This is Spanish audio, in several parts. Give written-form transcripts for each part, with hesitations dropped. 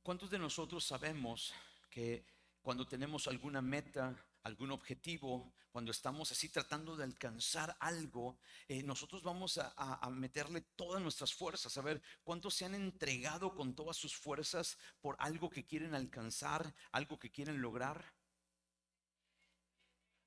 ¿Cuántos de nosotros sabemos que cuando tenemos alguna meta, algún objetivo, cuando estamos así tratando de alcanzar algo, nosotros vamos a meterle todas nuestras fuerzas? A ver, ¿cuántos se han entregado con todas sus fuerzas por algo que quieren alcanzar, algo que quieren lograr?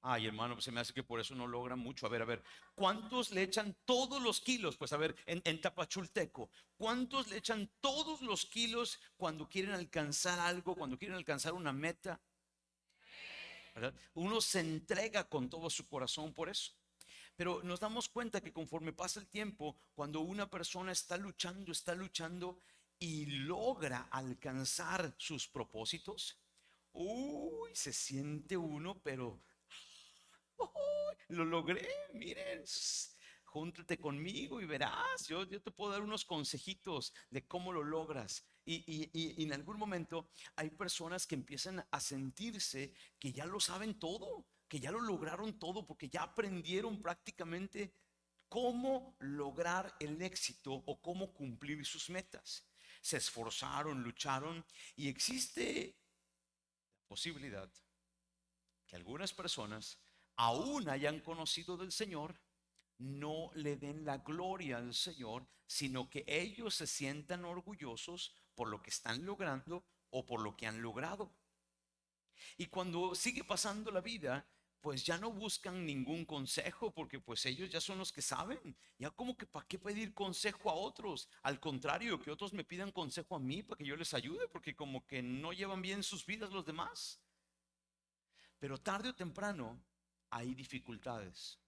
Ay, hermano, pues se me hace que por eso no logran mucho. A ver, ¿cuántos le echan todos los kilos? Pues a ver, en Tapachulteco, ¿cuántos le echan todos los kilos cuando quieren alcanzar algo, cuando quieren alcanzar una meta? ¿Verdad? Uno se entrega con todo su corazón por eso. Pero nos damos cuenta que conforme pasa el tiempo, cuando una persona está luchando y logra alcanzar sus propósitos, uy, se siente uno, pero lo logré, miren, júntate conmigo y verás, yo te puedo dar unos consejitos de cómo lo logras. Y en algún momento hay personas que empiezan a sentirse que ya lo saben todo, que ya lo lograron todo, porque ya aprendieron prácticamente cómo lograr el éxito o cómo cumplir sus metas. Se esforzaron, lucharon, y existe posibilidad que algunas personas aún hayan conocido del Señor, no le den la gloria al Señor, sino que ellos se sientan orgullosos por lo que están logrando o por lo que han logrado. Y cuando sigue pasando la vida, pues ya no buscan ningún consejo, porque pues ellos ya son los que saben. Ya como que para qué pedir consejo a otros. Al contrario, que otros me pidan consejo a mí para que yo les ayude, porque como que no llevan bien sus vidas los demás. Pero tarde o temprano hay dificultades.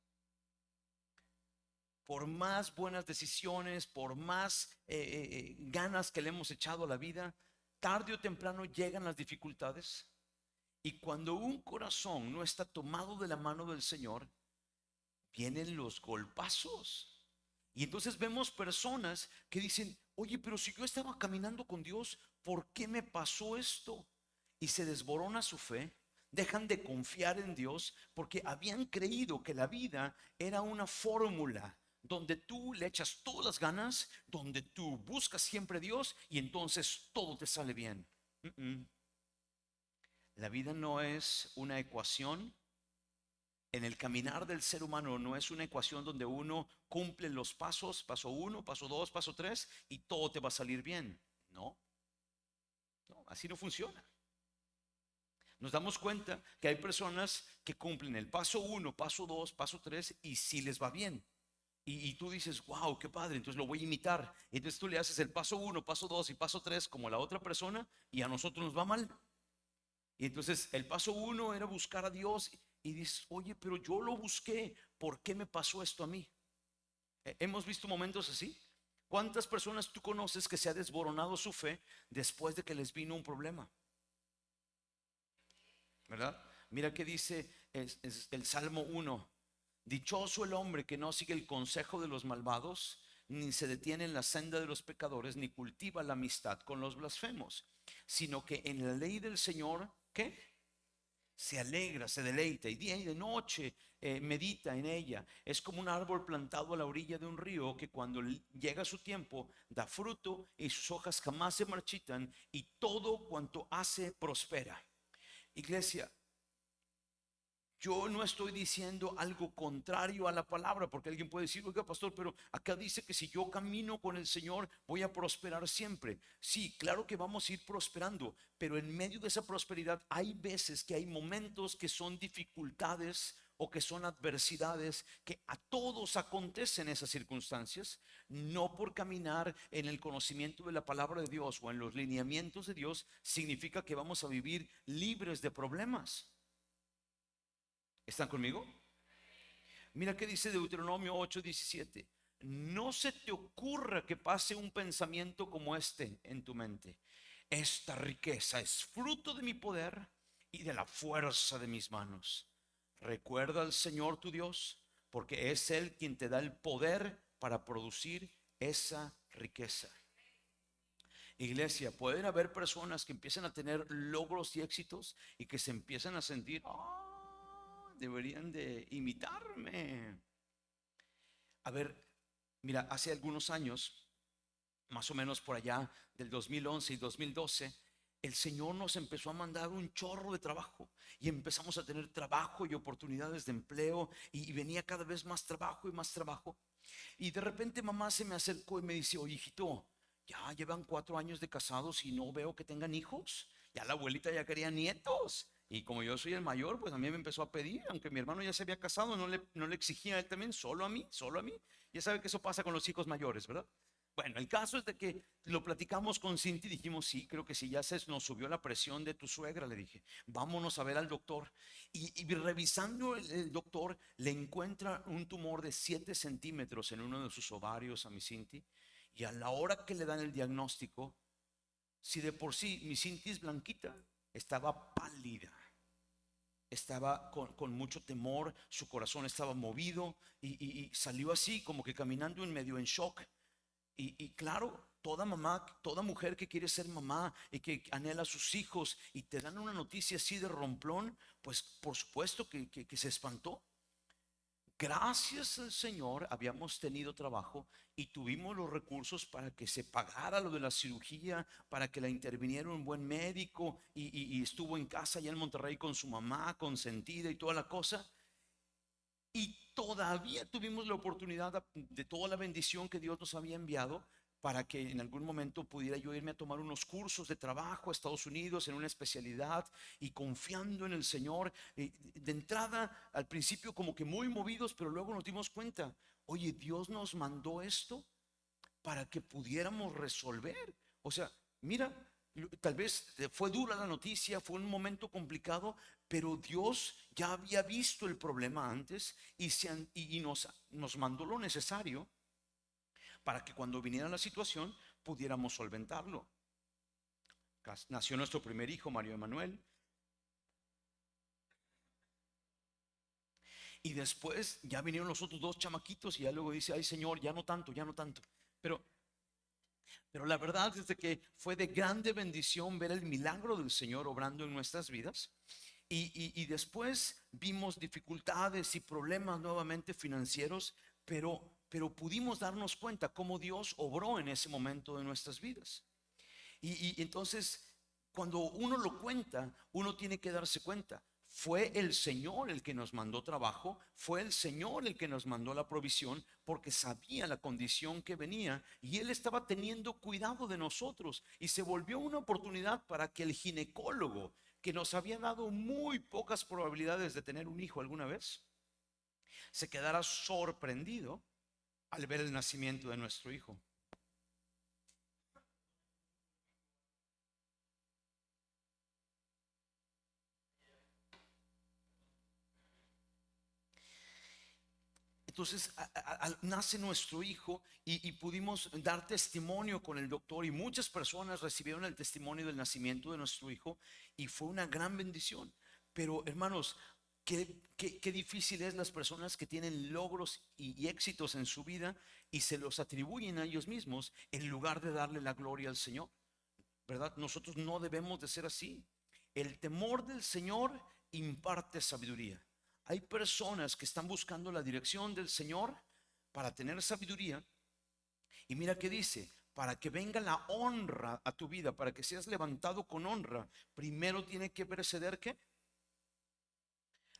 Por más buenas decisiones, por más ganas que le hemos echado a la vida, tarde o temprano llegan las dificultades. Y cuando un corazón no está tomado de la mano del Señor, vienen los golpazos. Y entonces vemos personas que dicen, oye, pero si yo estaba caminando con Dios, ¿por qué me pasó esto? Y se desborona su fe, dejan de confiar en Dios porque habían creído que la vida era una fórmula donde tú le echas todas las ganas, donde tú buscas siempre a Dios y entonces todo te sale bien. La vida no es una ecuación. En el caminar del ser humano no es una ecuación donde uno cumple los pasos, paso uno, paso dos, paso tres, y todo te va a salir bien. No, no, así no funciona. Nos damos cuenta que hay personas que cumplen el paso uno, paso dos, paso tres, y sí les va bien. Y tú dices, wow, qué padre, entonces lo voy a imitar. Entonces tú le haces el paso uno, paso dos y paso tres como la otra persona, y a nosotros nos va mal. Y entonces el paso uno era buscar a Dios, y dices, oye, pero yo lo busqué, ¿por qué me pasó esto a mí? Hemos visto momentos así. ¿Cuántas personas tú conoces que se ha desboronado su fe después de que les vino un problema? ¿Verdad? Mira que dice el Salmo 1. Dichoso el hombre que no sigue el consejo de los malvados, ni se detiene en la senda de los pecadores, ni cultiva la amistad con los blasfemos, sino que en la ley del Señor, ¿qué? Se alegra, se deleita, y día y de noche medita en ella. Es como un árbol plantado a la orilla de un río que cuando llega su tiempo da fruto y sus hojas jamás se marchitan y todo cuanto hace prospera. Iglesia, yo no estoy diciendo algo contrario a la palabra, porque alguien puede decir, oiga, pastor, pero acá dice que si yo camino con el Señor voy a prosperar siempre. Sí, claro que vamos a ir prosperando, pero en medio de esa prosperidad hay veces que hay momentos que son dificultades o que son adversidades que a todos acontecen esas circunstancias, no por caminar en el conocimiento de la palabra de Dios o en los lineamientos de Dios significa que vamos a vivir libres de problemas. ¿Están conmigo? Mira qué dice Deuteronomio 8:17. No se te ocurra que pase un pensamiento como este en tu mente. Esta riqueza es fruto de mi poder y de la fuerza de mis manos. Recuerda al Señor tu Dios, porque es Él quien te da el poder para producir esa riqueza. Iglesia, pueden haber personas que empiezan a tener logros y éxitos y que se empiezan a sentir, deberían de imitarme. A ver, mira, hace algunos años, más o menos por allá del 2011 y 2012, el Señor nos empezó a mandar un chorro de trabajo y empezamos a tener trabajo y oportunidades de empleo y venía cada vez más trabajo y más trabajo. Y de repente mamá se me acercó y me dice: oye, hijito, ya llevan 4 años de casados y no veo que tengan hijos. Ya la abuelita ya quería nietos. Y como yo soy el mayor, pues a mí me empezó a pedir, aunque mi hermano ya se había casado, no le exigía a él también, solo a mí, solo a mí. Ya sabe que eso pasa con los hijos mayores, ¿verdad? Bueno, el caso es de que lo platicamos con Cinti y dijimos: sí, creo que sí, ya se nos subió la presión de tu suegra, le dije, vámonos a ver al doctor. Y revisando el doctor, le encuentra un tumor de 7 centímetros en uno de sus ovarios a mi Cinti. Y a la hora que le dan el diagnóstico, si de por sí mi Cinti es blanquita, estaba pálida, estaba con mucho temor, su corazón estaba movido y salió así como que caminando en medio en shock. Y claro, toda mamá, toda mujer que quiere ser mamá y que anhela a sus hijos y te dan una noticia así de romplón, pues por supuesto que se espantó. Gracias al Señor habíamos tenido trabajo y tuvimos los recursos para que se pagara lo de la cirugía, para que la interviniera un buen médico y estuvo en casa allá en Monterrey con su mamá consentida y toda la cosa. Y todavía tuvimos la oportunidad de toda la bendición que Dios nos había enviado para que en algún momento pudiera yo irme a tomar unos cursos de trabajo a Estados Unidos en una especialidad y confiando en el Señor. De entrada, al principio como que muy movidos, pero luego nos dimos cuenta: oye, Dios nos mandó esto para que pudiéramos resolver. O sea, mira, tal vez fue dura la noticia, fue un momento complicado, pero Dios ya había visto el problema antes y nos mandó lo necesario para que cuando viniera la situación pudiéramos solventarlo. Nació nuestro primer hijo, Mario Emanuel, y después ya vinieron los otros 2 chamaquitos y ya luego dice: ay Señor, ya no tanto, ya no tanto. Pero la verdad es de que fue de grande bendición ver el milagro del Señor obrando en nuestras vidas. Y después vimos dificultades y problemas nuevamente financieros, pero pudimos darnos cuenta cómo Dios obró en ese momento de nuestras vidas. Y entonces, cuando uno lo cuenta, uno tiene que darse cuenta: fue el Señor el que nos mandó trabajo, fue el Señor el que nos mandó la provisión, porque sabía la condición que venía y Él estaba teniendo cuidado de nosotros. Y se volvió una oportunidad para que el ginecólogo, que nos había dado muy pocas probabilidades de tener un hijo alguna vez, se quedara sorprendido al ver el nacimiento de nuestro hijo. Entonces nace nuestro hijo y pudimos dar testimonio con el doctor y muchas personas recibieron el testimonio del nacimiento de nuestro hijo y fue una gran bendición. Pero hermanos, qué difícil es las personas que tienen logros y éxitos en su vida y se los atribuyen a ellos mismos en lugar de darle la gloria al Señor, ¿verdad? Nosotros no debemos de ser así. El temor del Señor imparte sabiduría. Hay personas que están buscando la dirección del Señor para tener sabiduría. Y mira qué dice: para que venga la honra a tu vida, para que seas levantado con honra, primero tiene que preceder ¿qué?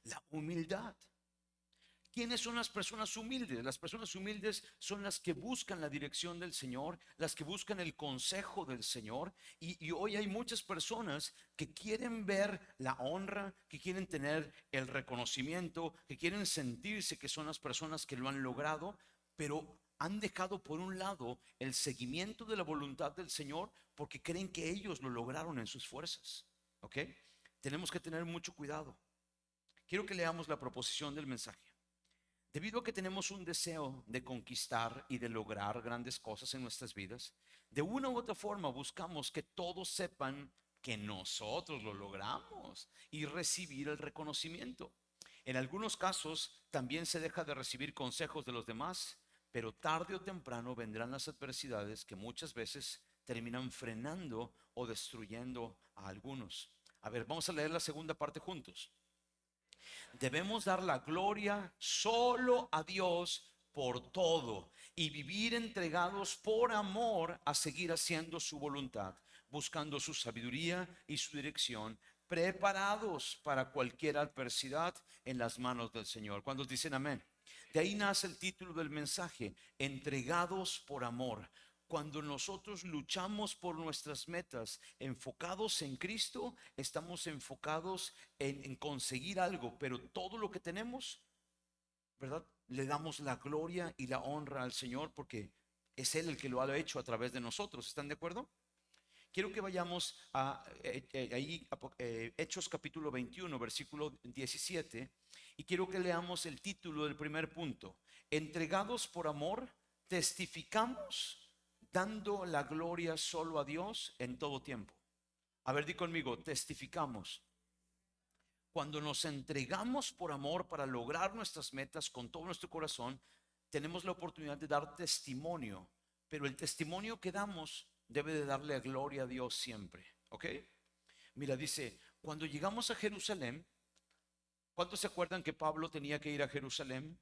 La humildad. ¿Quiénes son las personas humildes? Las personas humildes son las que buscan la dirección del Señor, las que buscan el consejo del Señor. Y hoy hay muchas personas que quieren ver la honra, que quieren tener el reconocimiento, que quieren sentirse que son las personas que lo han logrado, pero han dejado por un lado el seguimiento de la voluntad del Señor porque creen que ellos lo lograron en sus fuerzas. ¿Ok? Tenemos que tener mucho cuidado. Quiero que leamos la proposición del mensaje. Debido a que tenemos un deseo de conquistar y de lograr grandes cosas en nuestras vidas, de una u otra forma buscamos que todos sepan que nosotros lo logramos y recibir el reconocimiento. En algunos casos también se deja de recibir consejos de los demás, pero tarde o temprano vendrán las adversidades que muchas veces terminan frenando o destruyendo a algunos. A ver, vamos a leer la segunda parte juntos. Debemos dar la gloria solo a Dios por todo y vivir entregados por amor a seguir haciendo su voluntad, buscando su sabiduría y su dirección, preparados para cualquier adversidad en las manos del Señor. ¿Cuántos dicen amén? De ahí nace el título del mensaje, entregados por amor. Cuando nosotros luchamos por nuestras metas, enfocados en Cristo, estamos enfocados en conseguir algo, pero todo lo que tenemos, ¿verdad? Le damos la gloria y la honra al Señor porque es Él el que lo ha hecho a través de nosotros. ¿Están de acuerdo? Quiero que vayamos a, Hechos capítulo 21, versículo 17, y quiero que leamos el título del primer punto. Entregados por amor, testificamos dando la gloria solo a Dios en todo tiempo. A ver, di conmigo, testificamos. Cuando nos entregamos por amor para lograr nuestras metas con todo nuestro corazón, tenemos la oportunidad de dar testimonio, pero el testimonio que damos debe de darle gloria a Dios siempre, ¿ok? Mira, dice, cuando llegamos a Jerusalén, ¿cuántos se acuerdan que Pablo tenía que ir a Jerusalén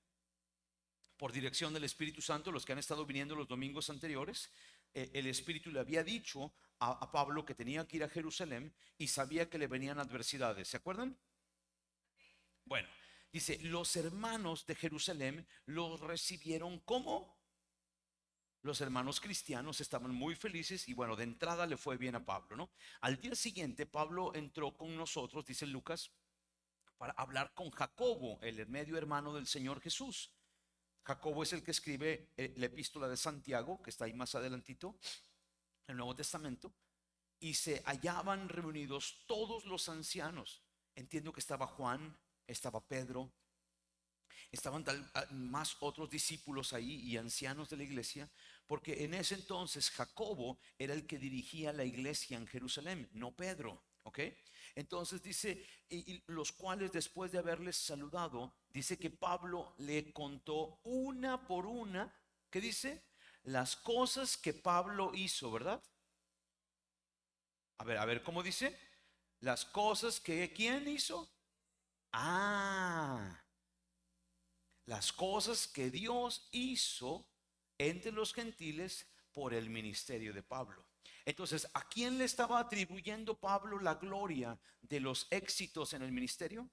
por dirección del Espíritu Santo? Los que han estado viniendo los domingos anteriores, el Espíritu le había dicho a Pablo que tenía que ir a Jerusalén y sabía que le venían adversidades, ¿se acuerdan? Bueno, dice, los hermanos de Jerusalén los recibieron como los hermanos cristianos, estaban muy felices y bueno, de entrada le fue bien a Pablo, ¿no? Al día siguiente, Pablo entró con nosotros, dice Lucas, para hablar con Jacobo, el medio hermano del Señor Jesús. Jacobo es el que escribe la epístola de Santiago, que está ahí más adelantito, el Nuevo Testamento, y se hallaban reunidos todos los ancianos. Entiendo que estaba Juan, estaba Pedro, estaban más otros discípulos ahí y ancianos de la iglesia, porque en ese entonces Jacobo era el que dirigía la iglesia en Jerusalén, no Pedro, ¿ok? Entonces dice, y los cuales después de haberles saludado, dice que Pablo le contó una por una, ¿qué dice? Las cosas que Pablo hizo, ¿verdad? A ver, ¿cómo dice? Las cosas que, ¿quién hizo? Ah, las cosas que Dios hizo entre los gentiles por el ministerio de Pablo. Entonces, ¿a quién le estaba atribuyendo Pablo la gloria de los éxitos en el ministerio?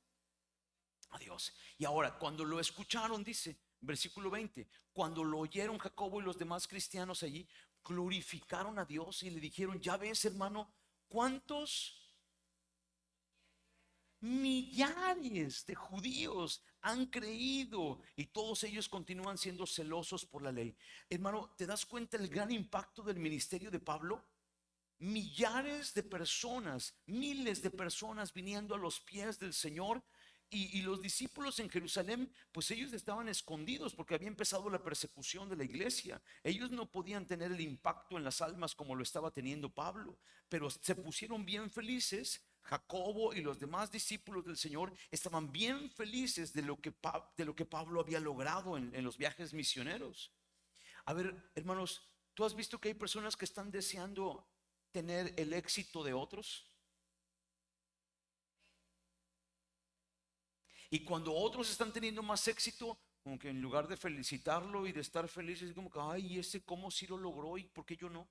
A Dios. Y ahora, cuando lo escucharon, dice, versículo 20, cuando lo oyeron Jacobo y los demás cristianos allí, glorificaron a Dios y le dijeron, ya ves, hermano, cuántos millares de judíos han creído y todos ellos continúan siendo celosos por la ley. Hermano, ¿te das cuenta el gran impacto del ministerio de Pablo? Millares de personas, miles de personas viniendo a los pies del Señor. Y los discípulos en Jerusalén, pues ellos estaban escondidos porque había empezado la persecución de la iglesia. Ellos no podían tener el impacto en las almas como lo estaba teniendo Pablo, pero se pusieron bien felices. Jacobo y los demás discípulos del Señor estaban bien felices de lo que Pablo había logrado en los viajes misioneros. A ver, hermanos, ¿tú has visto que hay personas que están deseando tener el éxito de otros? Y cuando otros están teniendo más éxito, como que en lugar de felicitarlo y de estar felices, como que, ay, ese cómo sí lo logró y por qué yo no.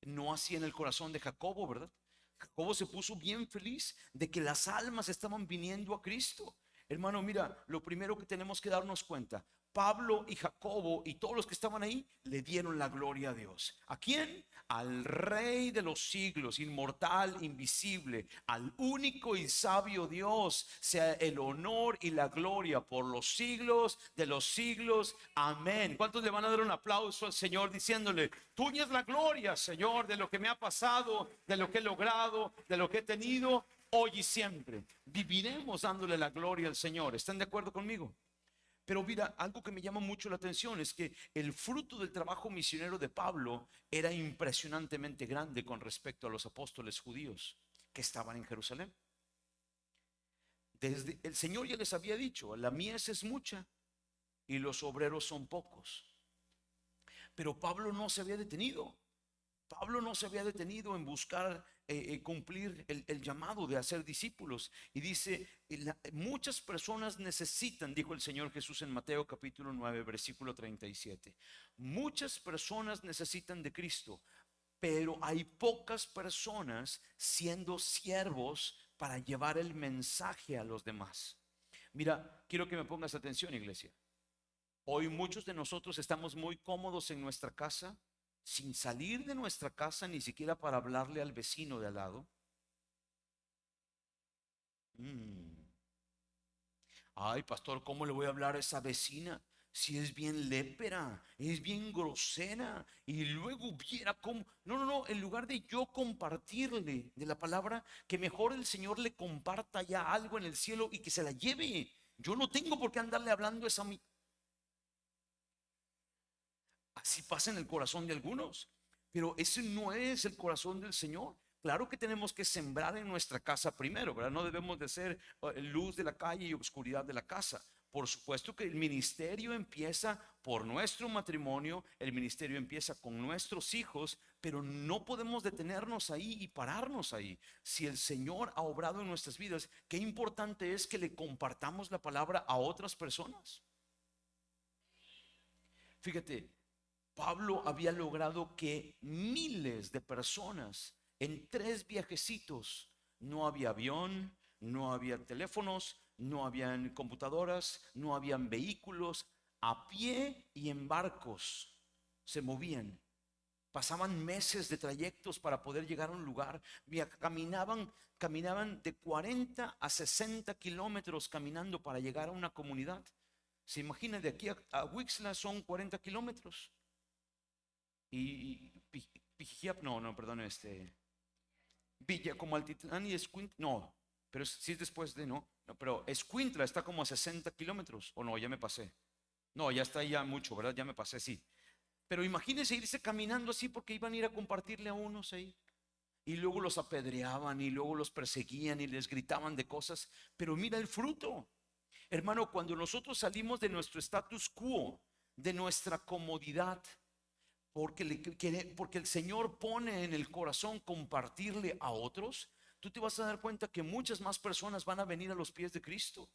No así en el corazón de Jacobo, ¿verdad? Jacobo se puso bien feliz de que las almas estaban viniendo a Cristo. Hermano, mira, lo primero que tenemos que darnos cuenta, Pablo y Jacobo y todos los que estaban ahí le dieron la gloria a Dios. ¿A quién? Al Rey de los siglos, inmortal, invisible, al único y sabio Dios, sea el honor y la gloria por los siglos de los siglos. Amén. ¿Cuántos le van a dar un aplauso al Señor diciéndole, tuya es la gloria, Señor, de lo que me ha pasado, de lo que he logrado, de lo que he tenido hoy y siempre? Viviremos dándole la gloria al Señor. ¿Están de acuerdo conmigo? Pero mira, algo que me llama mucho la atención es que el fruto del trabajo misionero de Pablo era impresionantemente grande con respecto a los apóstoles judíos que estaban en Jerusalén. Desde el Señor ya les había dicho, la mies es mucha y los obreros son pocos. Pero Pablo no se había detenido. Pablo no se había detenido en buscar cumplir el llamado de hacer discípulos. Y dice, muchas personas necesitan, dijo el Señor Jesús en Mateo capítulo 9, versículo 37. Muchas personas necesitan de Cristo. pero hay pocas personas siendo siervos para llevar el mensaje a los demás. Mira, quiero que me pongas atención, iglesia. Hoy muchos de nosotros estamos muy cómodos en nuestra casa, sin salir de nuestra casa ni siquiera para hablarle al vecino de al lado. Mm. Ay, pastor, ¿cómo le voy a hablar a esa vecina? Si es bien lépera, es bien grosera, y luego viera cómo. No, no, no, en lugar de yo compartirle de la palabra, que mejor el Señor le comparta ya algo en el cielo y que se la lleve. Yo no tengo por qué andarle hablando a esa. Así pasa en el corazón de algunos, pero ese no es el corazón del Señor. Claro que tenemos que sembrar en nuestra casa primero, ¿verdad? No debemos de ser luz de la calle y oscuridad de la casa. Por supuesto que el ministerio empieza por nuestro matrimonio, el ministerio empieza con nuestros hijos, pero no podemos detenernos ahí y pararnos ahí. Si el Señor ha obrado en nuestras vidas, qué importante es que le compartamos la palabra a otras personas. Fíjate, Pablo había logrado que miles de personas en 3 viajecitos, no había avión, no había teléfonos, no habían computadoras, no habían vehículos, a pie y en barcos se movían. Pasaban meses de trayectos para poder llegar a un lugar. Caminaban de 40 a 60 kilómetros caminando para llegar a una comunidad. Se imagina, de aquí a Wixla son 40 kilómetros. Y Pijijiap, no, no, perdón, Villa, como Altitlán y Escuintla, no, pero sí es después de, no, no, pero Escuintla está como a 60 kilómetros, o no, ya me pasé. No, ya está ya mucho, ¿verdad? Ya me pasé, sí. Pero imagínense irse caminando así porque iban a ir a compartirle a unos ahí. Y luego los apedreaban y luego los perseguían y les gritaban de cosas. Pero mira el fruto. Hermano, cuando nosotros salimos de nuestro status quo, de nuestra comodidad, porque el Señor pone en el corazón compartirle a otros, tú te vas a dar cuenta que muchas más personas van a venir a los pies de Cristo.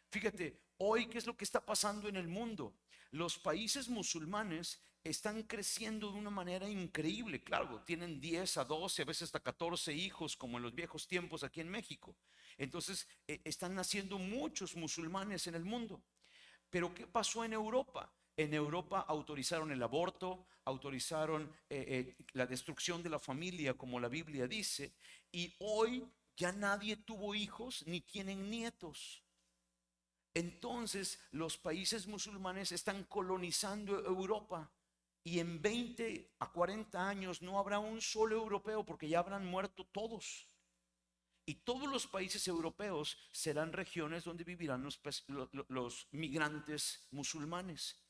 Fíjate, hoy qué es lo que está pasando en el mundo. Los países musulmanes están creciendo de una manera increíble. Claro, tienen 10 a 12, a veces hasta 14 hijos, como en los viejos tiempos aquí en México. Entonces, están naciendo muchos musulmanes en el mundo. Pero ¿qué pasó en Europa? En Europa autorizaron el aborto, autorizaron la destrucción de la familia, como la Biblia dice, y hoy ya nadie tuvo hijos ni tienen nietos. Entonces los países musulmanes están colonizando Europa y en 20 a 40 años no habrá un solo europeo porque ya habrán muerto todos. Y todos los países europeos serán regiones donde vivirán los migrantes musulmanes.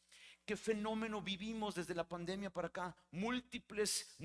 ¿Qué fenómeno vivimos desde la pandemia para acá? Múltiples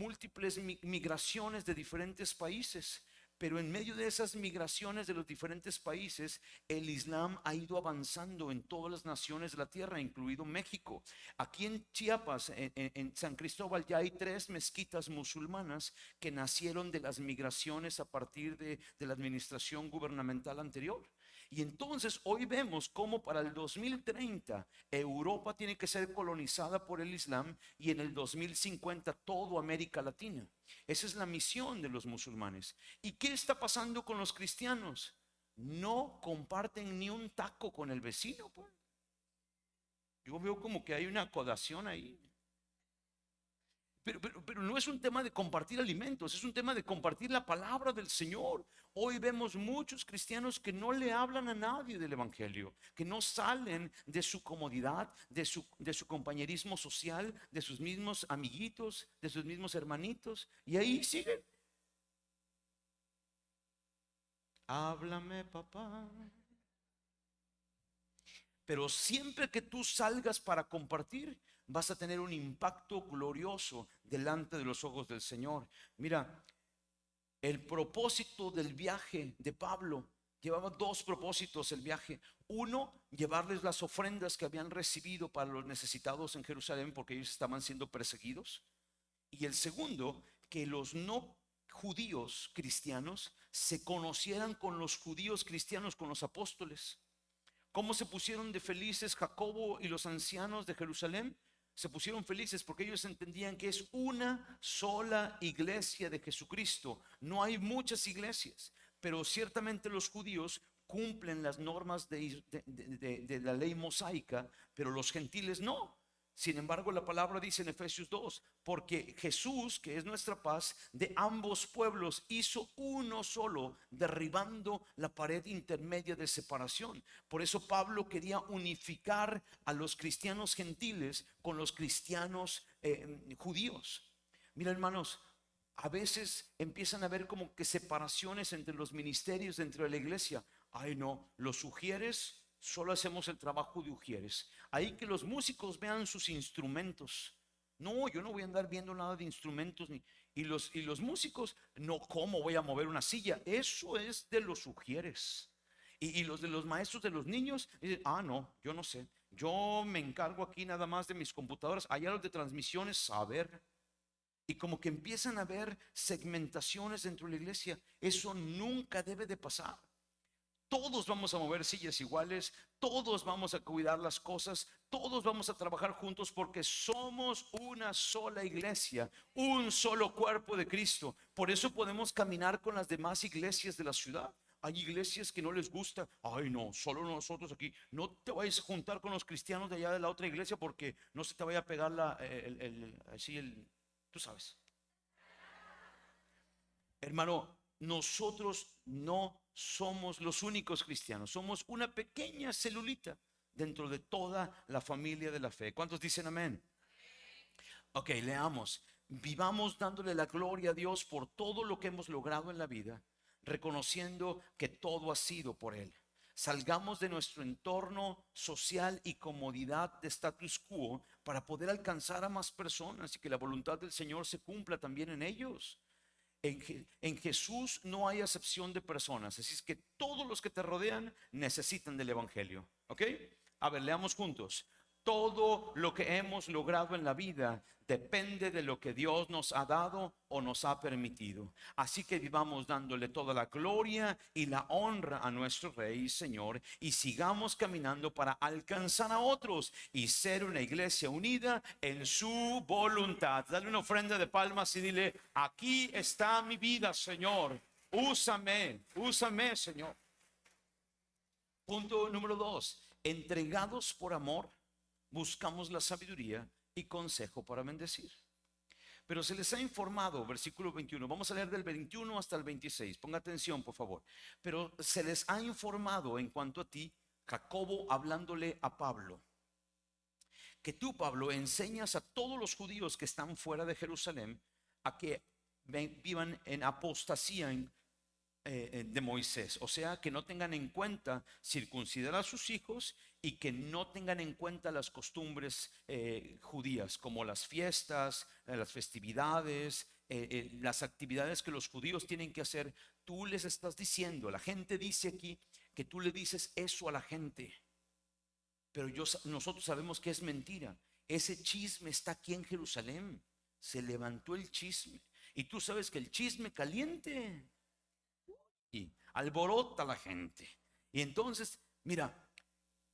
migraciones de diferentes países. Pero en medio de esas migraciones de los diferentes países, el Islam ha ido avanzando en todas las naciones de la tierra, incluido México. Aquí en Chiapas, en San Cristóbal, ya hay 3 mezquitas musulmanas que nacieron de las migraciones a partir de la administración gubernamental anterior. Y entonces hoy vemos cómo para el 2030 Europa tiene que ser colonizada por el Islam y en el 2050 todo América Latina. Esa es la misión de los musulmanes. ¿Y qué está pasando con los cristianos? No comparten ni un taco con el vecino, pues. Yo veo como que hay una codación ahí. Pero no es un tema de compartir alimentos, es un tema de compartir la palabra del Señor. Hoy vemos muchos cristianos que no le hablan a nadie del Evangelio, que no salen de su comodidad, de su compañerismo social, de sus mismos amiguitos, de sus mismos hermanitos, y ahí siguen. Háblame, papá. Pero siempre que tú salgas para compartir, vas a tener un impacto glorioso delante de los ojos del Señor. Mira, el propósito del viaje de Pablo llevaba 2 propósitos el viaje. Uno, llevarles las ofrendas que habían recibido para los necesitados en Jerusalén porque ellos estaban siendo perseguidos. Y el segundo, que los no judíos cristianos se conocieran con los judíos cristianos, con los apóstoles. ¿Cómo se pusieron de felices Jacobo y los ancianos de Jerusalén? se pusieron felices porque ellos entendían que es una sola iglesia de Jesucristo. No hay muchas iglesias, pero ciertamente los judíos cumplen las normas de la ley mosaica, pero los gentiles no. Sin embargo, la palabra dice en Efesios 2, porque Jesús, que es nuestra paz, de ambos pueblos hizo uno solo, derribando la pared intermedia de separación. Por eso Pablo quería unificar a los cristianos gentiles con los cristianos judíos. Mira, hermanos, a veces empiezan a haber como que separaciones entre los ministerios dentro de la iglesia. Ay, no, los ujieres solo hacemos el trabajo de ujieres. Ahí que los músicos vean sus instrumentos. No, yo no voy a andar viendo nada de instrumentos y los músicos, no, ¿cómo voy a mover una silla? Eso es de los ujieres. Y los de los maestros de los niños dicen, ah, no, yo no sé. Yo me encargo aquí nada más de mis computadoras. Allá los de transmisiones, saber. Y como que empiezan a haber segmentaciones dentro de la iglesia. Eso nunca debe de pasar. Todos vamos a mover sillas iguales, todos vamos a cuidar las cosas, todos vamos a trabajar juntos porque somos una sola iglesia, un solo cuerpo de Cristo. Por eso podemos caminar con las demás iglesias de la ciudad. Hay iglesias que no les gusta, ay no, solo nosotros aquí. No te vayas a juntar con los cristianos de allá de la otra iglesia porque no se te vaya a pegar tú sabes. Hermano, nosotros no somos los únicos cristianos, somos una pequeña celulita dentro de toda la familia de la fe. ¿Cuántos dicen amén? Ok, leamos. Vivamos dándole la gloria a Dios por todo lo que hemos logrado en la vida, reconociendo que todo ha sido por Él. Salgamos de nuestro entorno social y comodidad de status quo para poder alcanzar a más personas y que la voluntad del Señor se cumpla también en ellos. En Jesús no hay acepción de personas, así es que todos los que te rodean necesitan del Evangelio. ¿Ok? A ver, leamos juntos. Todo lo que hemos logrado en la vida depende de lo que Dios nos ha dado o nos ha permitido. Así que vivamos dándole toda la gloria y la honra a nuestro Rey y Señor y sigamos caminando para alcanzar a otros y ser una iglesia unida en su voluntad. Dale una ofrenda de palmas y dile, aquí está mi vida, Señor. Úsame, úsame, Señor. Punto número 2. Entregados por amor, buscamos la sabiduría y consejo para bendecir. Pero se les ha informado, versículo 21, vamos a leer del 21 hasta el 26, ponga atención por favor. Pero se les ha informado en cuanto a ti, Jacobo hablándole a Pablo, que tú, Pablo, enseñas a todos los judíos que están fuera de Jerusalén a que vivan en apostasía de Moisés, o sea, que no tengan en cuenta circuncidar a sus hijos y que no tengan en cuenta las costumbres judías, como las fiestas, las festividades, las actividades que los judíos tienen que hacer. Tú les estás diciendo, la gente dice aquí que tú le dices eso a la gente, pero nosotros sabemos que es mentira. Ese chisme está aquí en Jerusalén, se levantó el chisme y tú sabes que el chisme caliente y alborota a la gente. Y entonces, mira,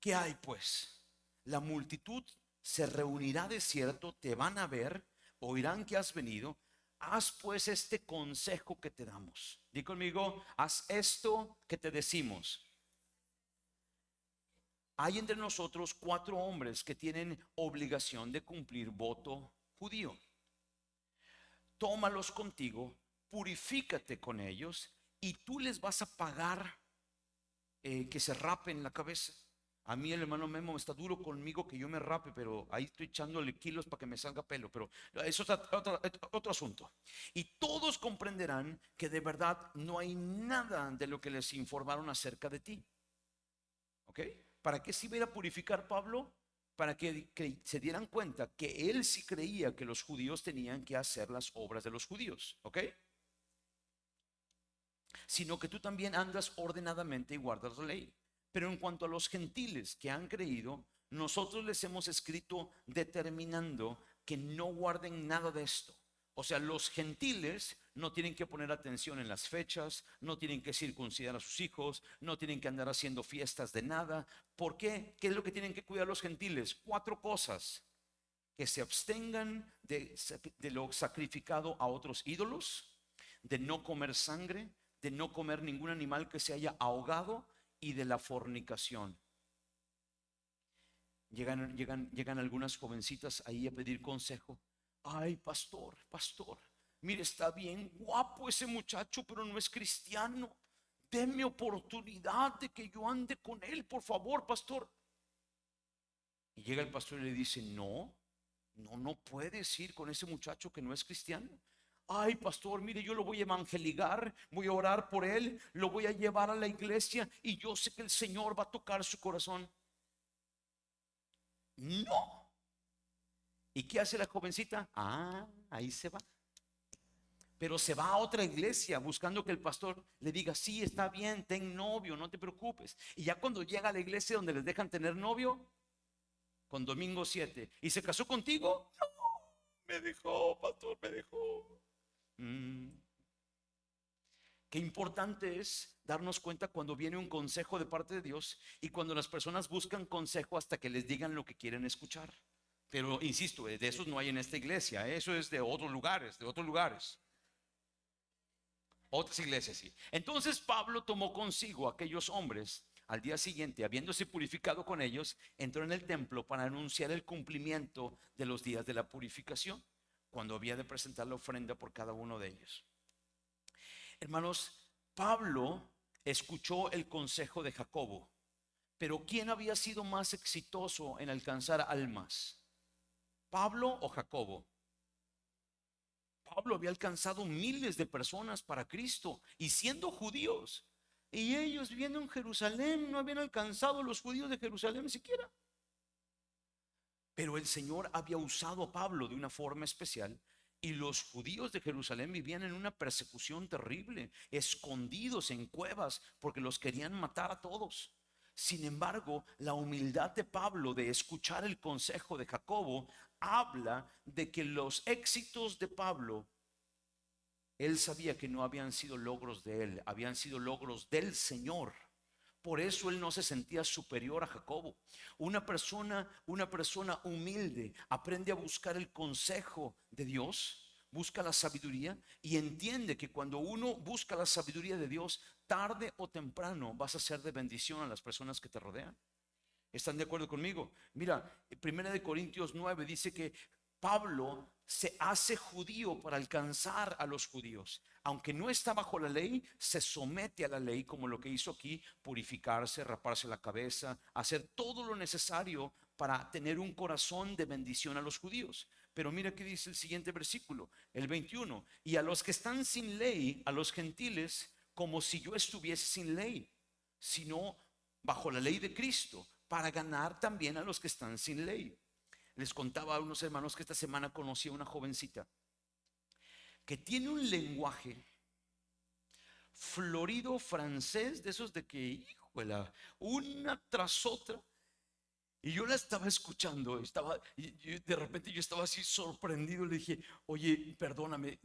¿qué hay pues? La multitud se reunirá de cierto, te van a ver, oirán que has venido. Haz pues este consejo que te damos. Di conmigo, haz esto que te decimos. Hay entre nosotros 4 hombres que tienen obligación de cumplir voto judío. Tómalos contigo, purifícate con ellos y tú les vas a pagar que se rapen la cabeza. A mí el hermano Memo está duro conmigo que yo me rape, pero ahí estoy echándole kilos para que me salga pelo, pero eso es otro asunto. Y todos comprenderán que de verdad no hay nada de lo que les informaron acerca de ti. ¿Ok? ¿Para qué se iba a purificar Pablo? Para que se dieran cuenta que él sí creía que los judíos tenían que hacer las obras de los judíos. ¿Ok? Sino que tú también andas ordenadamente y guardas la ley. Pero en cuanto a los gentiles que han creído, nosotros les hemos escrito determinando que no guarden nada de esto. O sea, los gentiles no tienen que poner atención en las fechas, no tienen que circuncidar a sus hijos, no tienen que andar haciendo fiestas de nada. ¿Por qué? ¿Qué es lo que tienen que cuidar los gentiles? 4 cosas. que se abstengan de lo sacrificado a otros ídolos, de no comer sangre, de no comer ningún animal que se haya ahogado y de la fornicación. Llegan algunas jovencitas ahí a pedir consejo. Ay, pastor, mire, está bien guapo ese muchacho, pero no es cristiano. Deme oportunidad de que yo ande con él, por favor, pastor. Y llega el pastor y le dice, no puedes ir con ese muchacho que no es cristiano. Ay, pastor, mire, yo lo voy a evangelizar, voy a orar por él, lo voy a llevar a la iglesia y yo sé que el Señor va a tocar su corazón. No. ¿Y qué hace la jovencita? Ahí se va. Pero se va a otra iglesia buscando que el pastor le diga, sí, está bien, ten novio, no te preocupes. Y ya cuando llega a la iglesia donde les dejan tener novio, con domingo 7, ¿y se casó contigo? No, me dejó, pastor, me dejó. Qué importante es darnos cuenta cuando viene un consejo de parte de Dios y cuando las personas buscan consejo hasta que les digan lo que quieren escuchar. Pero insisto, de esos no hay en esta iglesia, eso es de otros lugares, Otras iglesias sí. Entonces Pablo tomó consigo a aquellos hombres. Al día siguiente, habiéndose purificado con ellos, entró en el templo para anunciar el cumplimiento de los días de la purificación, cuando había de presentar la ofrenda por cada uno de ellos. Hermanos, Pablo escuchó el consejo de Jacobo, pero ¿quién había sido más exitoso en alcanzar almas? ¿Pablo o Jacobo? Pablo había alcanzado miles de personas para Cristo y siendo judíos. Y ellos viviendo en Jerusalén no habían alcanzado los judíos de Jerusalén siquiera. Pero el Señor había usado a Pablo de una forma especial y los judíos de Jerusalén vivían en una persecución terrible, escondidos en cuevas porque los querían matar a todos. Sin embargo, la humildad de Pablo de escuchar el consejo de Jacobo habla de que los éxitos de Pablo, él sabía que no habían sido logros de él, habían sido logros del Señor. Por eso él no se sentía superior a Jacobo. Una persona humilde aprende a buscar el consejo de Dios, busca la sabiduría y entiende que cuando uno busca la sabiduría de Dios, tarde o temprano vas a ser de bendición a las personas que te rodean. ¿Están de acuerdo conmigo? Mira, 1 Corintios 9 dice que Pablo se hace judío para alcanzar a los judíos. Aunque no está bajo la ley, se somete a la ley, como lo que hizo aquí: purificarse, raparse la cabeza, hacer todo lo necesario para tener un corazón de bendición a los judíos. Pero mira qué dice el siguiente versículo, el 21: y a los que están sin ley, a los gentiles, como si yo estuviese sin ley, sino bajo la ley de Cristo, para ganar también a los que están sin ley. Les contaba a unos hermanos que esta semana conocí a una jovencita que tiene un lenguaje florido francés, de esos de que, híjole, una tras otra. Y yo la estaba escuchando, de repente yo estaba así sorprendido. Le dije, oye, perdóname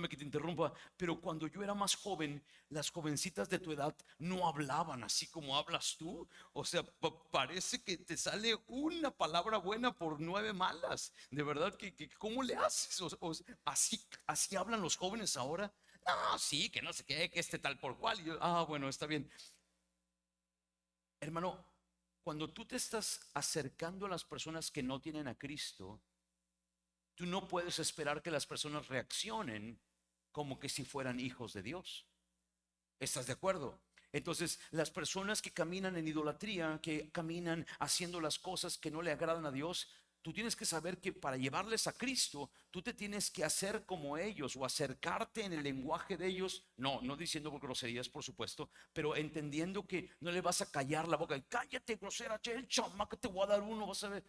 que te interrumpa, pero cuando yo era más joven, las jovencitas de tu edad no hablaban así como hablas tú. O sea, parece que te sale una palabra buena por 9 malas. De verdad que ¿cómo le haces? Así hablan los jóvenes ahora. No, sí, que no sé qué, que tal por cual. Y yo, bueno, está bien. Hermano, cuando tú te estás acercando a las personas que no tienen a Cristo, tú no puedes esperar que las personas reaccionen como que si fueran hijos de Dios. ¿Estás de acuerdo? Entonces, las personas que caminan en idolatría, que caminan haciendo las cosas que no le agradan a Dios, tú tienes que saber que para llevarles a Cristo, tú te tienes que hacer como ellos o acercarte en el lenguaje de ellos. No diciendo groserías, por supuesto, pero entendiendo que no le vas a callar la boca. Cállate, grosera, che, chama, que te voy a dar uno, vas a ver.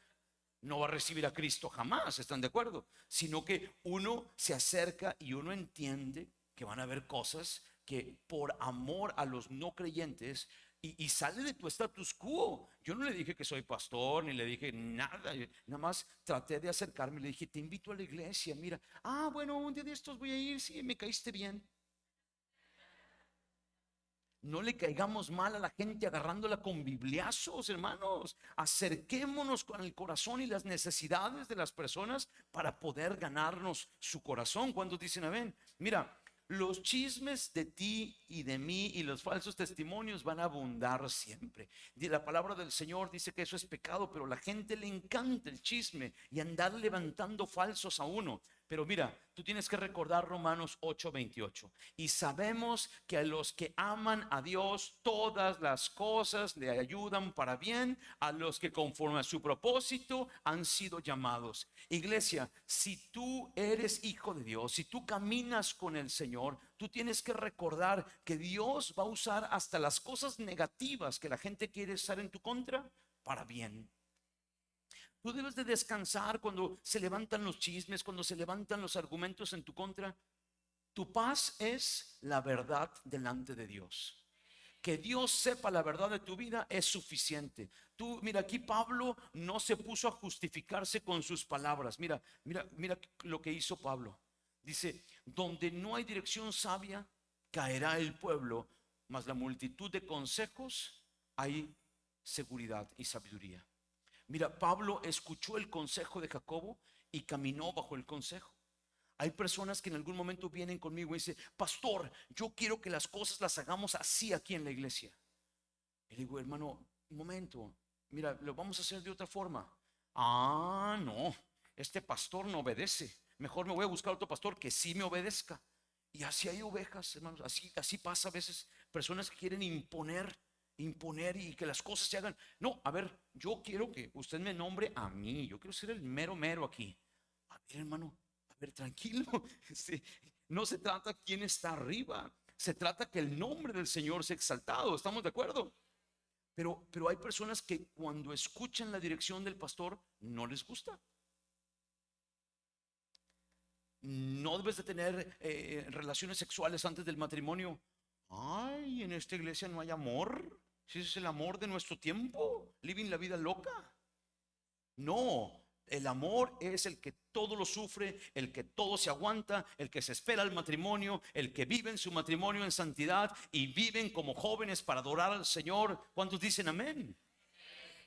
No va a recibir a Cristo jamás, ¿están de acuerdo? Sino que uno se acerca y uno entiende que van a haber cosas que por amor a los no creyentes y sale de tu status quo. Yo no le dije que soy pastor, ni le dije nada, nada más traté de acercarme. Le dije, te invito a la iglesia, mira, bueno, un día de estos voy a ir, sí, me caíste bien. No le caigamos mal a la gente agarrándola con bibliazos, hermanos. Acerquémonos con el corazón y las necesidades de las personas para poder ganarnos su corazón. Cuando dicen amén. Mira, los chismes de ti y de mí y los falsos testimonios van a abundar siempre. La palabra del Señor dice que eso es pecado, pero a la gente le encanta el chisme y andar levantando falsos a uno. Pero mira, tú tienes que recordar Romanos 8:28. Y sabemos que a los que aman a Dios, todas las cosas le ayudan para bien, a los que conforme a su propósito han sido llamados. Iglesia, si tú eres hijo de Dios, si tú caminas con el Señor, tú tienes que recordar que Dios va a usar hasta las cosas negativas que la gente quiere usar en tu contra para bien. Tú debes de descansar cuando se levantan los chismes, cuando se levantan los argumentos en tu contra. Tu paz es la verdad delante de Dios. Que Dios sepa la verdad de tu vida es suficiente. Tú, mira, aquí Pablo no se puso a justificarse con sus palabras. Mira, mira, mira lo que hizo Pablo. Dice, donde no hay dirección sabia, caerá el pueblo, mas la multitud de consejos hay seguridad y sabiduría. Mira, Pablo escuchó el consejo de Jacobo y caminó bajo el consejo. Hay personas que en algún momento vienen conmigo y dicen, pastor, yo quiero que las cosas las hagamos así aquí en la iglesia. Y le digo, hermano, un momento, mira, lo vamos a hacer de otra forma. Ah, no, este pastor no obedece. Mejor me voy a buscar otro pastor que sí me obedezca. Y así hay ovejas, hermanos, así pasa a veces. Personas que quieren imponer y que las cosas se hagan. No, a ver, yo quiero que usted me nombre a mí. Yo quiero ser el mero mero aquí. A ver, hermano, a ver, tranquilo. Sí, no se trata quién está arriba. Se trata que el nombre del Señor sea exaltado. ¿Estamos de acuerdo? Pero hay personas que cuando escuchan la dirección del pastor no les gusta. No debes de tener relaciones sexuales antes del matrimonio. Ay, en esta iglesia no hay amor. Si ese es el amor de nuestro tiempo, living la vida loca. No, el amor es el que todo lo sufre, el que todo se aguanta, el que se espera al matrimonio, el que vive en su matrimonio en santidad y viven como jóvenes para adorar al Señor. ¿Cuántos dicen amén?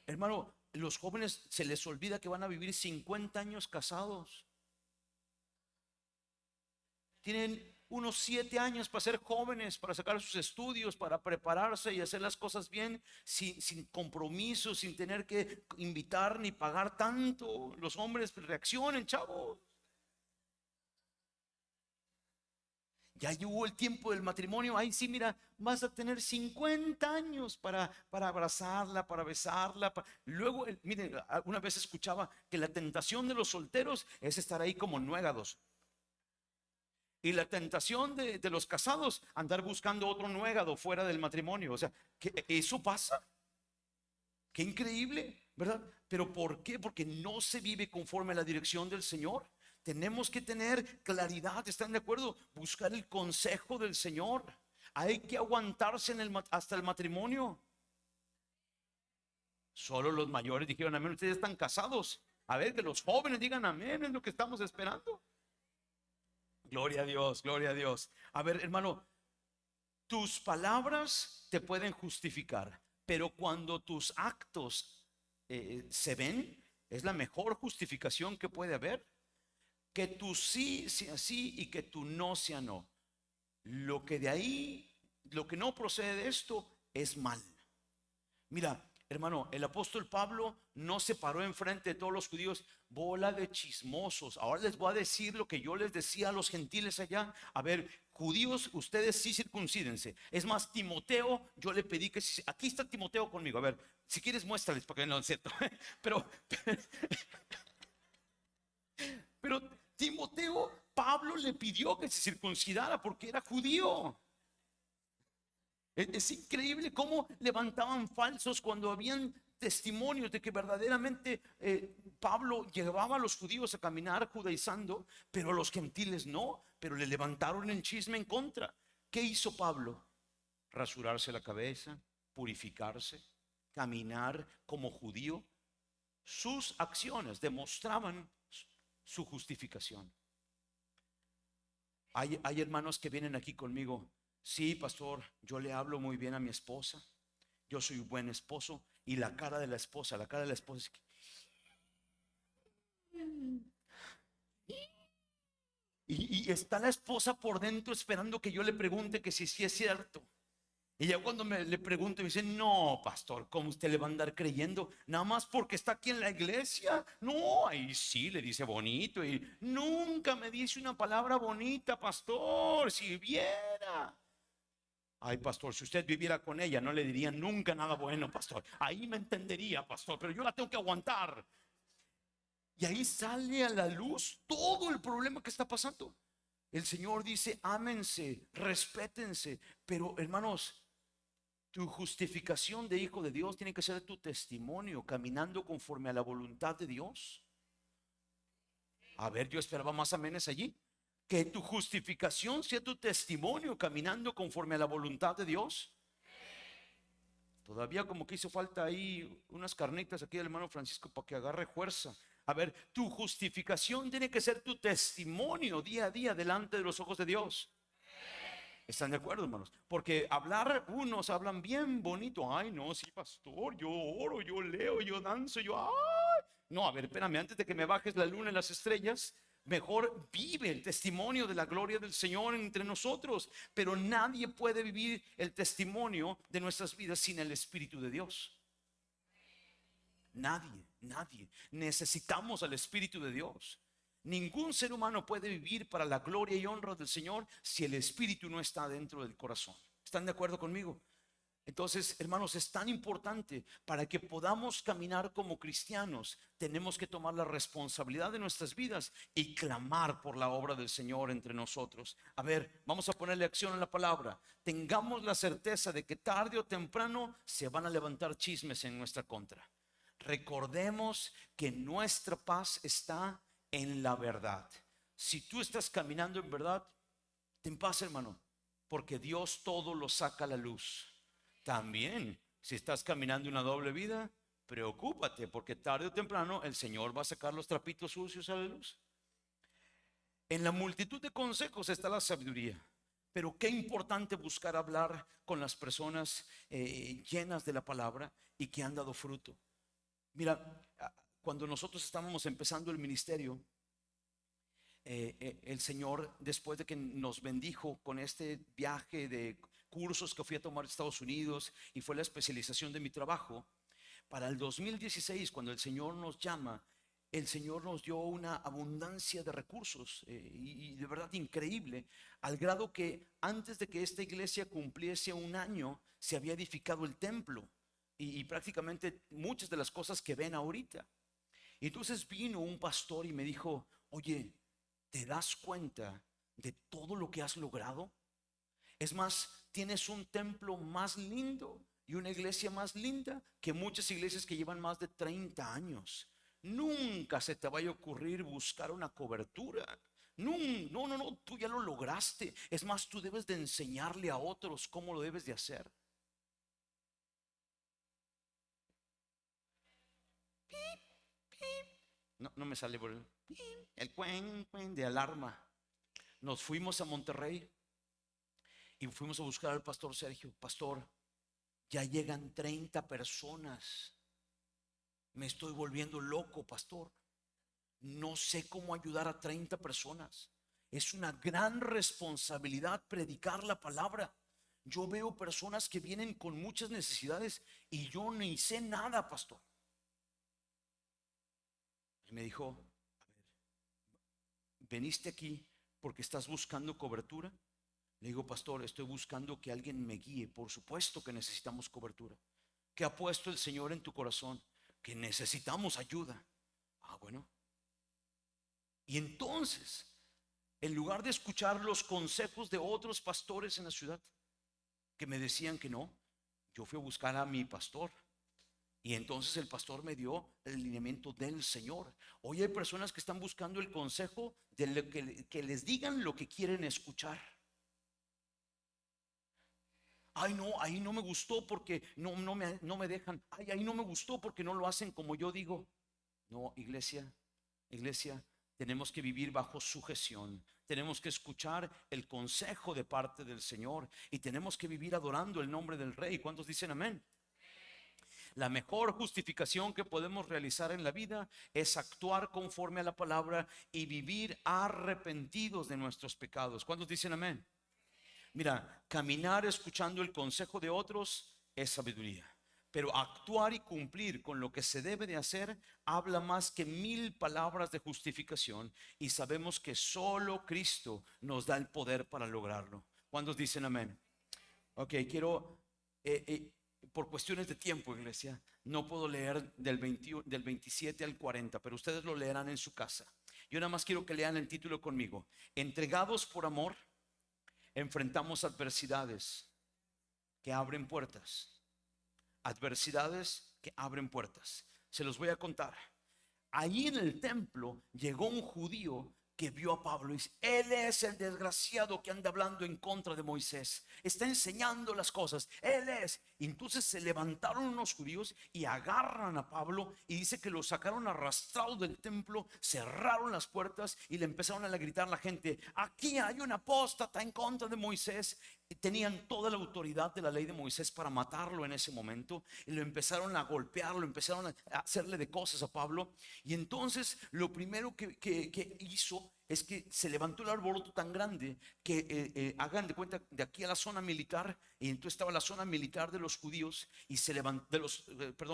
Hermano, los jóvenes se les olvida que van a vivir 50 años casados. Tienen unos 7 años para ser jóvenes, para sacar sus estudios, para prepararse y hacer las cosas bien, sin compromiso, sin tener que invitar ni pagar tanto. Los hombres reaccionen, chavos. Ya llegó el tiempo del matrimonio. Ahí sí, mira, vas a tener 50 años para abrazarla, para besarla. Luego, miren, una vez escuchaba que la tentación de los solteros es estar ahí como nuegados. Y la tentación de los casados, andar buscando otro nuegado fuera del matrimonio. O sea, que eso pasa. Qué increíble, ¿verdad? Pero ¿por qué? Porque no se vive conforme a la dirección del Señor. Tenemos que tener claridad, ¿están de acuerdo? Buscar el consejo del Señor. Hay que aguantarse hasta el matrimonio. Solo los mayores dijeron amén. Ustedes están casados. A ver, que los jóvenes digan amén, es lo que estamos esperando. Gloria a Dios, gloria a Dios. A ver, hermano, tus palabras te pueden justificar, pero cuando tus actos se ven, es la mejor justificación que puede haber. Que tu sí sea sí y que tu no sea no. Lo que de ahí, lo que no procede de esto es mal. Mira, hermano, el apóstol Pablo no se paró enfrente de todos los judíos, bola de chismosos. Ahora les voy a decir lo que yo les decía a los gentiles allá. A ver, judíos, ustedes sí circuncídense. Es más, Timoteo, yo le pedí que aquí está Timoteo conmigo. A ver, si quieres muéstrales, porque no es cierto. Pero, pero Timoteo, Pablo le pidió que se circuncidara porque era judío. Es increíble cómo levantaban falsos cuando habían testimonios de que verdaderamente Pablo llevaba a los judíos a caminar judaizando, pero a los gentiles no, pero le levantaron el chisme en contra. ¿Qué hizo Pablo? Rasurarse la cabeza, purificarse, caminar como judío. Sus acciones demostraban su justificación. Hay hermanos que vienen aquí conmigo. Sí, pastor, yo le hablo muy bien a mi esposa. Yo soy un buen esposo. Y la cara de la esposa, la cara de la esposa es que, y está la esposa por dentro esperando que yo le pregunte que si sí es cierto. Y ya cuando le pregunto, me dice, no, pastor, ¿cómo usted le va a andar creyendo? Nada más porque está aquí en la iglesia. No, ahí sí le dice bonito. Y nunca me dice una palabra bonita, pastor, si viera. Ay, pastor, si usted viviera con ella, no le diría nunca nada bueno, pastor. Ahí me entendería, pastor, pero yo la tengo que aguantar. Y ahí sale a la luz todo el problema que está pasando. El Señor dice, ámense, respétense. Pero hermanos, tu justificación de hijo de Dios tiene que ser tu testimonio, caminando conforme a la voluntad de Dios. A ver, yo esperaba más amenes allí. Que tu justificación sea tu testimonio, caminando conforme a la voluntad de Dios. Todavía como que hizo falta ahí unas carnitas aquí del hermano Francisco para que agarre fuerza. A ver, tu justificación tiene que ser tu testimonio día a día delante de los ojos de Dios. ¿Están de acuerdo, hermanos? Porque hablar, unos hablan bien bonito. Ay, no, sí, pastor, yo oro, yo leo, yo danzo, yo... ¡Ay! No, a ver, espérame, antes de que me bajes la luna y las estrellas, mejor vive el testimonio de la gloria del Señor entre nosotros. Pero nadie puede vivir el testimonio de nuestras vidas sin el Espíritu de Dios. Nadie, nadie. Necesitamos al Espíritu de Dios. Ningún ser humano puede vivir para la gloria y honra del Señor si el Espíritu no está dentro del corazón. ¿Están de acuerdo conmigo? Entonces, hermanos, es tan importante para que podamos caminar como cristianos. Tenemos que tomar la responsabilidad de nuestras vidas y clamar por la obra del Señor entre nosotros. A ver, vamos a ponerle acción a la palabra. Tengamos la certeza de que tarde o temprano se van a levantar chismes en nuestra contra. Recordemos que nuestra paz está en la verdad. Si tú estás caminando en verdad, ten paz, hermano, porque Dios todo lo saca a la luz. También, si estás caminando una doble vida, preocúpate, porque tarde o temprano el Señor va a sacar los trapitos sucios a la luz. En la multitud de consejos está la sabiduría. Pero qué importante buscar hablar con las personas llenas de la palabra y que han dado fruto. Mira, cuando nosotros estábamos empezando el ministerio, el Señor, después de que nos bendijo con este viaje de cursos que fui a tomar a Estados Unidos y fue la especialización de mi trabajo, para el 2016, cuando el Señor nos llama, el Señor nos dio una abundancia de recursos y de verdad increíble, al grado que antes de que esta iglesia cumpliese un año, se había edificado el templo y prácticamente muchas de las cosas que ven ahorita. Y entonces vino un pastor y me dijo, oye, ¿te das cuenta de todo lo que has logrado? Es más, tienes un templo más lindo y una iglesia más linda que muchas iglesias que llevan más de 30 años. Nunca se te vaya a ocurrir buscar una cobertura. No, no, no, no, tú ya lo lograste. Es más, tú debes de enseñarle a otros cómo lo debes de hacer. No, no me sale por el cuen de alarma. Nos fuimos a Monterrey y fuimos a buscar al pastor Sergio. Pastor, ya llegan 30 personas. Me estoy volviendo loco, pastor. No sé cómo ayudar a 30 personas. Es una gran responsabilidad predicar la palabra. Yo veo personas que vienen con muchas necesidades y yo ni sé nada, pastor. Y me dijo, ¿veniste aquí porque estás buscando cobertura? Le digo, pastor, estoy buscando que alguien me guíe. Por supuesto que necesitamos cobertura. ¿Qué ha puesto el Señor en tu corazón? Que necesitamos ayuda. Ah, bueno. Y entonces, en lugar de escuchar los consejos de otros pastores en la ciudad que me decían que no, yo fui a buscar a mi pastor. Y entonces el pastor me dio el lineamiento del Señor. Hoy hay personas que están buscando el consejo de que les digan lo que quieren escuchar. Ay, no, ahí no me gustó porque no me dejan. Ay, ahí no me gustó porque no lo hacen como yo digo. No, iglesia, iglesia, Tenemos que vivir bajo sujeción. Tenemos que escuchar el consejo de parte del Señor y tenemos que vivir adorando el nombre del Rey. ¿Cuántos dicen amén? La mejor justificación que podemos realizar en la vida es actuar conforme a la palabra y vivir arrepentidos de nuestros pecados. ¿Cuántos dicen amén? Mira, caminar escuchando el consejo de otros es sabiduría, pero actuar y cumplir con lo que se debe de hacer habla más que 1000 palabras de justificación, y sabemos que solo Cristo nos da el poder para lograrlo. ¿Cuántos dicen amén? Ok, quiero, por cuestiones de tiempo, iglesia, no puedo leer del 27 al 40, pero ustedes lo leerán en su casa. Yo nada más quiero que lean el título conmigo. Entregados por amor, enfrentamos adversidades que abren puertas. Adversidades que abren puertas. Se los voy a contar. Allí en el templo llegó un judío que vio a Pablo y dice: él es el desgraciado que anda hablando en contra de Moisés, está enseñando las cosas, él es. Y entonces se levantaron unos judíos y agarran a Pablo, y dice que lo sacaron arrastrado del templo, cerraron las puertas y le empezaron a gritar a la gente: aquí hay un apóstata en contra de Moisés. Y tenían toda la autoridad de la ley de Moisés para matarlo en ese momento, y lo empezaron a golpear, lo empezaron a hacerle de cosas a Pablo. Y entonces lo primero que hizo es que se levantó el alboroto tan grande que hagan de cuenta, de aquí a la zona militar, y entonces estaba la zona militar de los judíos y se levantó, de los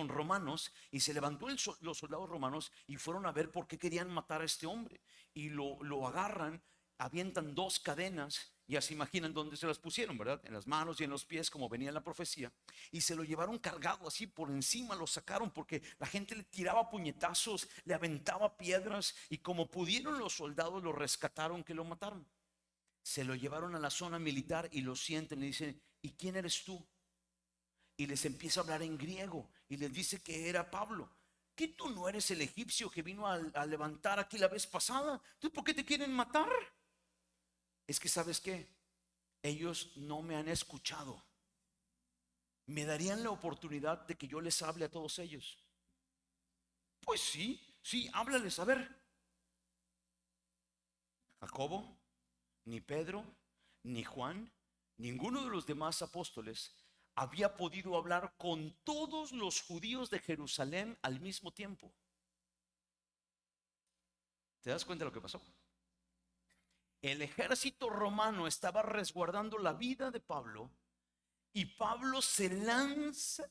romanos, y se levantó los soldados romanos y fueron a ver por qué querían matar a este hombre, y lo agarran, avientan 2 cadenas. Ya se imaginan dónde se las pusieron, ¿verdad? En las manos y en los pies, como venía en la profecía. Y se lo llevaron cargado así por encima, lo sacaron porque la gente le tiraba puñetazos, le aventaba piedras, y como pudieron los soldados lo rescataron, que lo mataron. Se lo llevaron a la zona militar y lo sienten y dicen: ¿y quién eres tú? Y les empieza a hablar en griego y les dice que era Pablo. ¿Que tú no eres el egipcio que vino a levantar aquí la vez pasada? ¿Tú por qué te quieren matar? Es que, ¿sabes qué? Ellos no me han escuchado. ¿Me darían la oportunidad de que yo les hable a todos ellos? Pues sí, sí, háblales. A ver, Jacobo, ni Pedro, ni Juan, ninguno de los demás apóstoles había podido hablar con todos los judíos de Jerusalén al mismo tiempo. ¿Te das cuenta de lo que pasó? El ejército romano estaba resguardando la vida de Pablo, y Pablo se lanza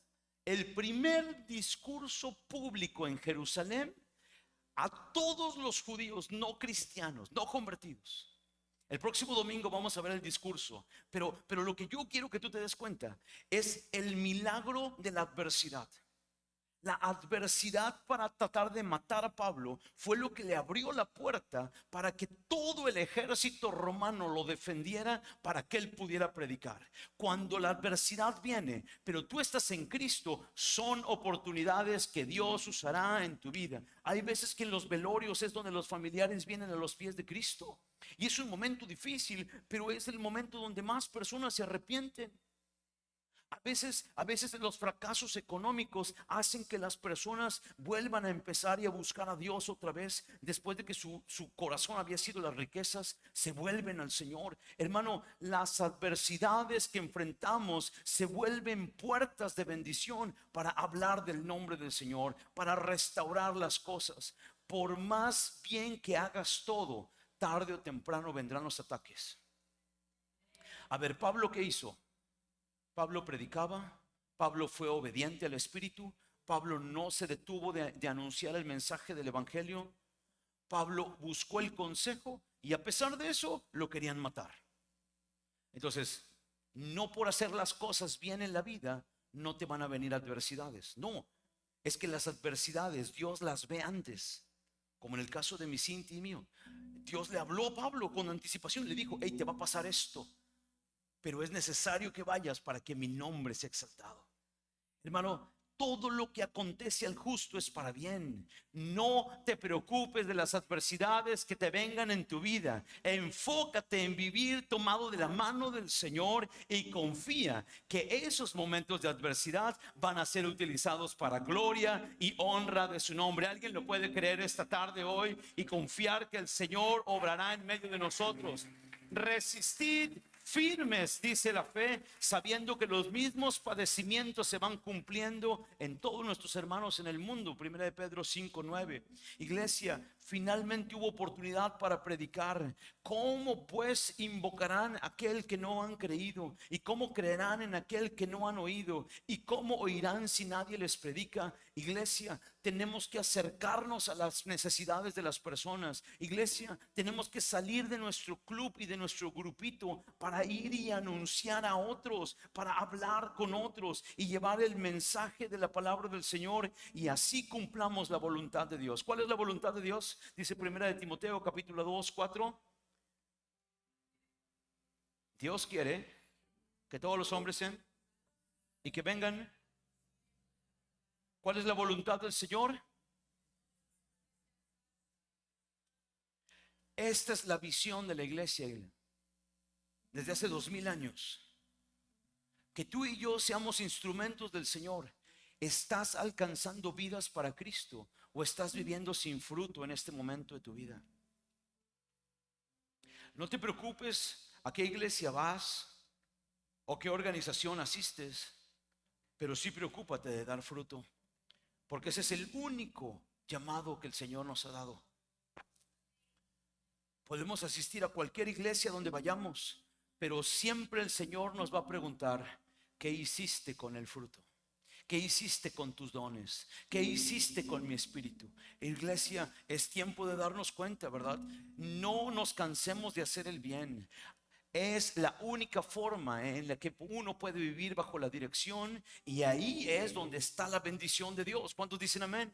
el primer discurso público en Jerusalén a todos los judíos no cristianos, no convertidos. El próximo domingo vamos a ver el discurso, pero lo que yo quiero que tú te des cuenta es el milagro de la adversidad. La adversidad para tratar de matar a Pablo fue lo que le abrió la puerta para que todo el ejército romano lo defendiera, para que él pudiera predicar. Cuando la adversidad viene, pero tú estás en Cristo, son oportunidades que Dios usará en tu vida. Hay veces que en los velorios es donde los familiares vienen a los pies de Cristo, y es un momento difícil, pero es el momento donde más personas se arrepienten. A veces los fracasos económicos hacen que las personas vuelvan a empezar y a buscar a Dios otra vez. Después de que su corazón había sido las riquezas, se vuelven al Señor. Hermano, las adversidades que enfrentamos se vuelven puertas de bendición para hablar del nombre del Señor, para restaurar las cosas. Por más bien que hagas todo, tarde o temprano vendrán los ataques. A ver, Pablo, ¿qué hizo? Pablo predicaba, Pablo fue obediente al Espíritu, Pablo no se detuvo de anunciar el mensaje del Evangelio, Pablo buscó el consejo, y a pesar de eso lo querían matar. Entonces, no por hacer las cosas bien en la vida no te van a venir adversidades. No, es que las adversidades Dios las ve antes, como en el caso de mi Cinti y mío. Dios le habló a Pablo con anticipación, le dijo: hey, te va a pasar esto, pero es necesario que vayas para que mi nombre sea exaltado. Hermano, todo lo que acontece al justo es para bien. No te preocupes de las adversidades que te vengan en tu vida. Enfócate en vivir tomado de la mano del Señor y confía que esos momentos de adversidad van a ser utilizados para gloria y honra de su nombre. ¿Alguien lo puede creer esta tarde, hoy, y confiar que el Señor obrará en medio de nosotros? Resistid firmes, dice la fe, sabiendo que los mismos padecimientos se van cumpliendo en todos nuestros hermanos en el mundo. Primera de Pedro 5:9. Iglesia, finalmente hubo oportunidad para predicar. ¿Cómo pues invocarán a aquel que no han creído? ¿Y cómo creerán en aquel que no han oído? ¿Y cómo oirán si nadie les predica? Iglesia, tenemos que acercarnos a las necesidades de las personas. Iglesia, tenemos que salir de nuestro club y de nuestro grupito para ir y anunciar a otros, para hablar con otros y llevar el mensaje de la palabra del Señor, y así cumplamos la voluntad de Dios. ¿Cuál es la voluntad de Dios? Dice primera de Timoteo capítulo 2:4. Dios quiere que todos los hombres sean y que vengan. ¿Cuál es la voluntad del Señor? Esta es la visión de la iglesia desde hace 2000 años. Que tú y yo seamos instrumentos del Señor. ¿Estás alcanzando vidas para Cristo o estás viviendo sin fruto en este momento de tu vida? No te preocupes a qué iglesia vas o qué organización asistes, pero sí preocúpate de dar fruto, porque ese es el único llamado que el Señor nos ha dado. Podemos asistir a cualquier iglesia donde vayamos, pero siempre el Señor nos va a preguntar: ¿qué hiciste con el fruto? ¿Qué hiciste con tus dones? ¿Qué hiciste con mi espíritu? Iglesia, es tiempo de darnos cuenta, ¿verdad? No nos cansemos de hacer el bien. Es la única forma en la que uno puede vivir bajo la dirección, y ahí es donde está la bendición de Dios. ¿Cuántos dicen amén?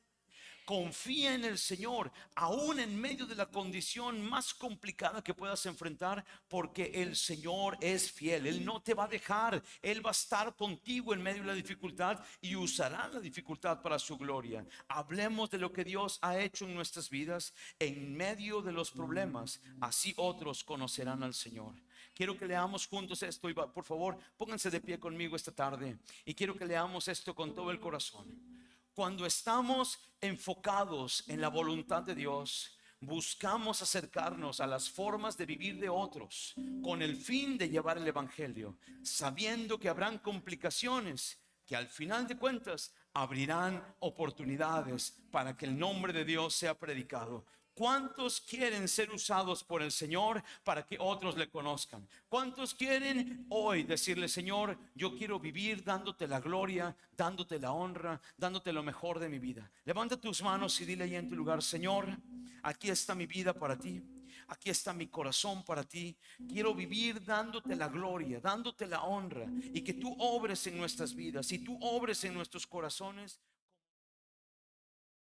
Confía en el Señor, aún en medio de la condición más complicada que puedas enfrentar, porque el Señor es fiel. Él no te va a dejar. Él va a estar contigo en medio de la dificultad y usará la dificultad para su gloria. Hablemos de lo que Dios ha hecho en nuestras vidas en medio de los problemas. Así otros conocerán al Señor. Quiero que leamos juntos esto, y por favor, pónganse de pie conmigo esta tarde, y quiero que leamos esto con todo el corazón. Cuando estamos enfocados en la voluntad de Dios, buscamos acercarnos a las formas de vivir de otros con el fin de llevar el evangelio, sabiendo que habrán complicaciones que al final de cuentas abrirán oportunidades para que el nombre de Dios sea predicado. ¿Cuántos quieren ser usados por el Señor para que otros le conozcan? ¿Cuántos quieren hoy decirle: Señor, yo quiero vivir dándote la gloria, dándote la honra, dándote lo mejor de mi vida? Levanta tus manos y dile ahí en tu lugar: Señor, aquí está mi vida para ti. Aquí está mi corazón para ti. Quiero vivir dándote la gloria, dándote la honra, y que tú obres en nuestras vidas y tú obres en nuestros corazones.